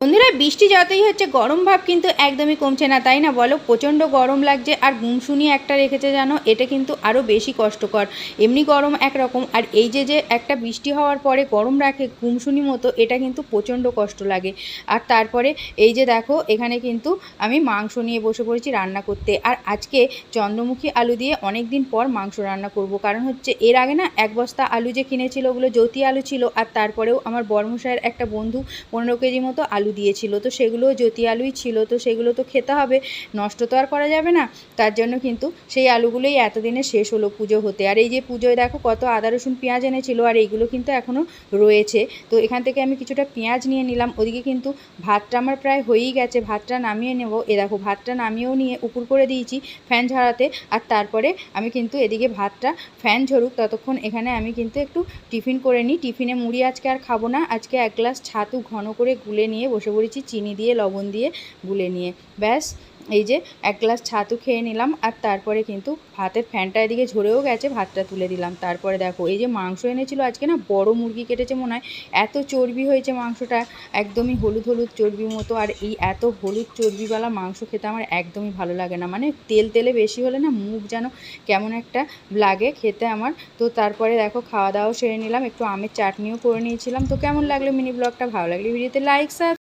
বন্ধুরা বৃষ্টি যতই হচ্ছে গরম ভাব কিন্তু একদমই কমছে না, তাই না বলো? প্রচণ্ড গরম লাগছে আর গুমসুনি একটা রেখেছে জানো, এটা কিন্তু আরও বেশি কষ্টকর। এমনি গরম একরকম, আর এই যে যে একটা বৃষ্টি হওয়ার পরে গরম রাখে গুমসুনি মতো, এটা কিন্তু প্রচণ্ড কষ্ট লাগে। আর তারপরে এই যে দেখো এখানে কিন্তু আমি মাংস নিয়ে বসে পড়েছি রান্না করতে। আর আজকে চন্দ্রমুখী আলু দিয়ে অনেক দিন পর মাংস রান্না করব, কারণ হচ্ছে এর আগে না এক বস্তা আলু যে কিনেছিল ওগুলো জ্যোতি আলু ছিল, আর তারপরেও আমার বর্মশাইয়ের একটা বন্ধু 15 কেজি মতো আলু দিয়েছিল, তো সেগুলো জ্যোতি আলুই ছিল, তো সেগুলো তো খেতে হবে, নষ্ট তো আর করা যাবে না। তার জন্য কিন্তু সেই আলুগুলোই এতদিনে শেষ হলো পুজো হতে। আর এই যে পুজোয় দেখো কত আদা রসুন পেঁয়াজ এনেছিল, আর এইগুলো কিন্তু এখনও রয়েছে। তো এখান থেকে আমি কিছুটা পেঁয়াজ নিয়ে নিলাম। ওদিকে কিন্তু ভাতটা আমার প্রায় হয়েই গেছে, ভাতটা নামিয়ে নেব। এ দেখো ভাতটা নামিয়েও নিয়ে উপর করে দিয়েছি ফ্যান ঝরাতে। আর তারপরে আমি কিন্তু এদিকে ভাতটা ফ্যান ঝরুক ততক্ষণ এখানে আমি কিন্তু একটু টিফিন করে নিই। টিফিনে মুড়ি আজকে আর খাবো না, আজকে 1 গ্লাস ছাতু ঘন করে গুলে নিয়ে বসে পড়েছি, চিনি দিয়ে লবণ দিয়ে গুলে নিয়ে। ব্যাস এই যে 1 গ্লাস ছাতু খেয়ে নিলাম। আর তারপরে কিন্তু ভাতের ফ্যানটা এদিকে ঝরেও গেছে, ভাতটা তুলে দিলাম। তারপরে দেখো এই যে মাংস এনেছিল আজকে, না বড় মুরগি কেটেছে মনে হয়, এত চর্বি হয়েছে মাংসটা, একদমই হলুদ হলুদ চর্বি মতো। আর এই এত হলুদ চর্বিওয়ালা মাংস খেতে আমার একদমই ভালো লাগে না, মানে তেল তেলে বেশি হলে না মুখ যেন কেমন একটা লাগে খেতে আমার। তো তারপরে দেখো খাওয়া দাওয়াও সেরে নিলাম, একটু আমের চাটনিও করে নিয়েছিলাম। তো কেমন লাগলো মিনি ব্লগটা? ভালো লাগলে ভিডিওতে লাইক